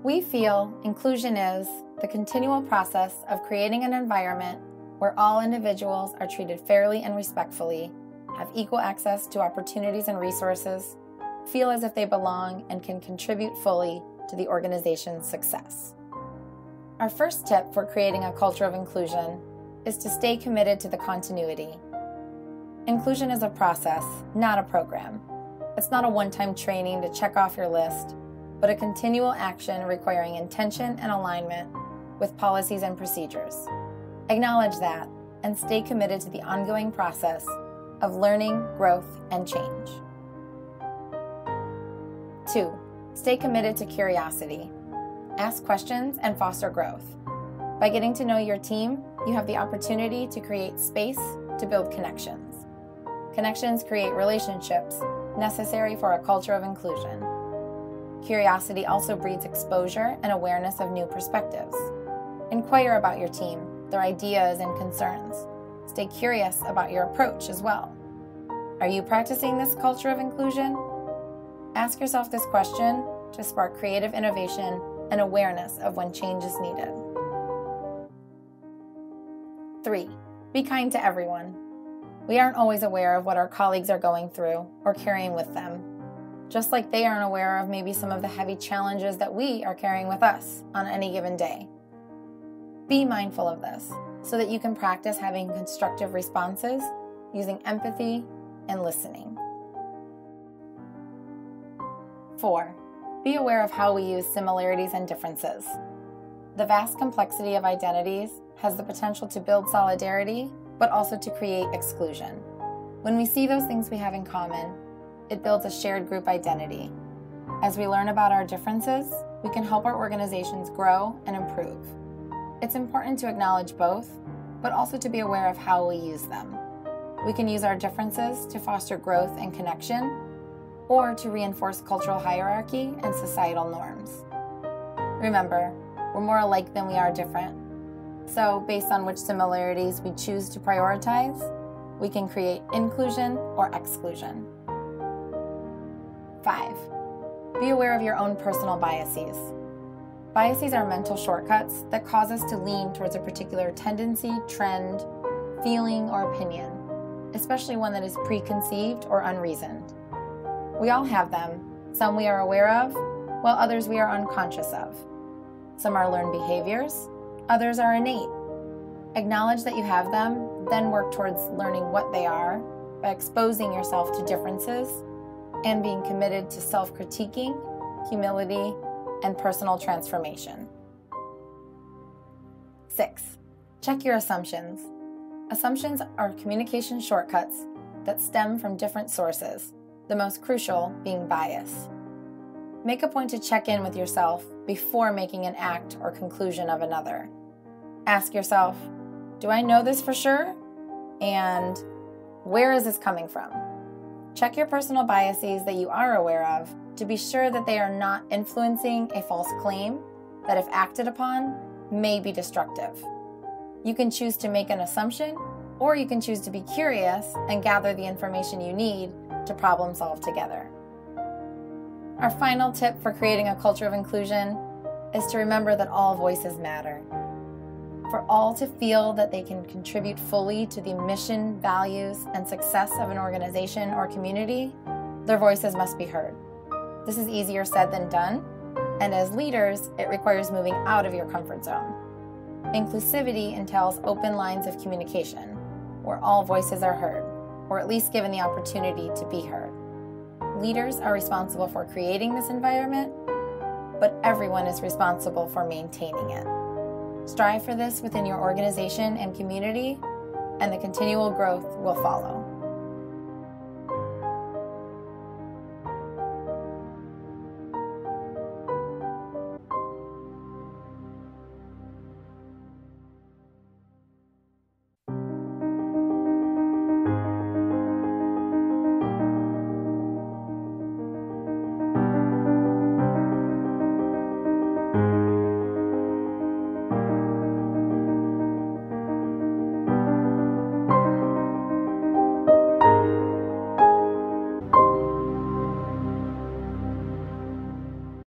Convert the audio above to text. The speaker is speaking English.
We feel inclusion is the continual process of creating an environment where all individuals are treated fairly and respectfully, have equal access to opportunities and resources, feel as if they belong, and can contribute fully to the organization's success. Our first tip for creating a culture of inclusion is to stay committed to the continuity. Inclusion is a process, not a program. It's not a one-time training to check off your list, but a continual action requiring intention and alignment with policies and procedures. Acknowledge that and stay committed to the ongoing process of learning, growth, and change. 2. Stay committed to curiosity. Ask questions and foster growth. By getting to know your team, you have the opportunity to create space to build connections. Connections create relationships necessary for a culture of inclusion. Curiosity also breeds exposure and awareness of new perspectives. Inquire about your team, their ideas and concerns. Stay curious about your approach as well. Are you practicing this culture of inclusion? Ask yourself this question to spark creative innovation and awareness of when change is needed. 3. Be kind to everyone. We aren't always aware of what our colleagues are going through or carrying with them, just like they aren't aware of maybe some of the heavy challenges that we are carrying with us on any given day. Be mindful of this so that you can practice having constructive responses using empathy and listening. 4. Be aware of how we use similarities and differences. The vast complexity of identities has the potential to build solidarity, but also to create exclusion. When we see those things we have in common, it builds a shared group identity. As we learn about our differences, we can help our organizations grow and improve. It's important to acknowledge both, but also to be aware of how we use them. We can use our differences to foster growth and connection, or to reinforce cultural hierarchy and societal norms. Remember, we're more alike than we are different. So, based on which similarities we choose to prioritize, we can create inclusion or exclusion. 5. Be aware of your own personal biases. Biases are mental shortcuts that cause us to lean towards a particular tendency, trend, feeling, or opinion, especially one that is preconceived or unreasoned. We all have them, some we are aware of, while others we are unconscious of. Some are learned behaviors, others are innate. Acknowledge that you have them, then work towards learning what they are by exposing yourself to differences and being committed to self-critiquing, humility, and personal transformation. 6. Check your assumptions. Assumptions are communication shortcuts that stem from different sources, the most crucial being bias. Make a point to check in with yourself before making an act or conclusion of another. Ask yourself, do I know this for sure? And where is this coming from? Check your personal biases that you are aware of to be sure that they are not influencing a false claim that, if acted upon, may be destructive. You can choose to make an assumption, or you can choose to be curious and gather the information you need to problem solve together. Our final tip for creating a culture of inclusion is to remember that all voices matter. For all to feel that they can contribute fully to the mission, values, and success of an organization or community, their voices must be heard. This is easier said than done, and as leaders, it requires moving out of your comfort zone. Inclusivity entails open lines of communication, where all voices are heard, or at least given the opportunity to be heard. Leaders are responsible for creating this environment, but everyone is responsible for maintaining it. Strive for this within your organization and community, and the continual growth will follow.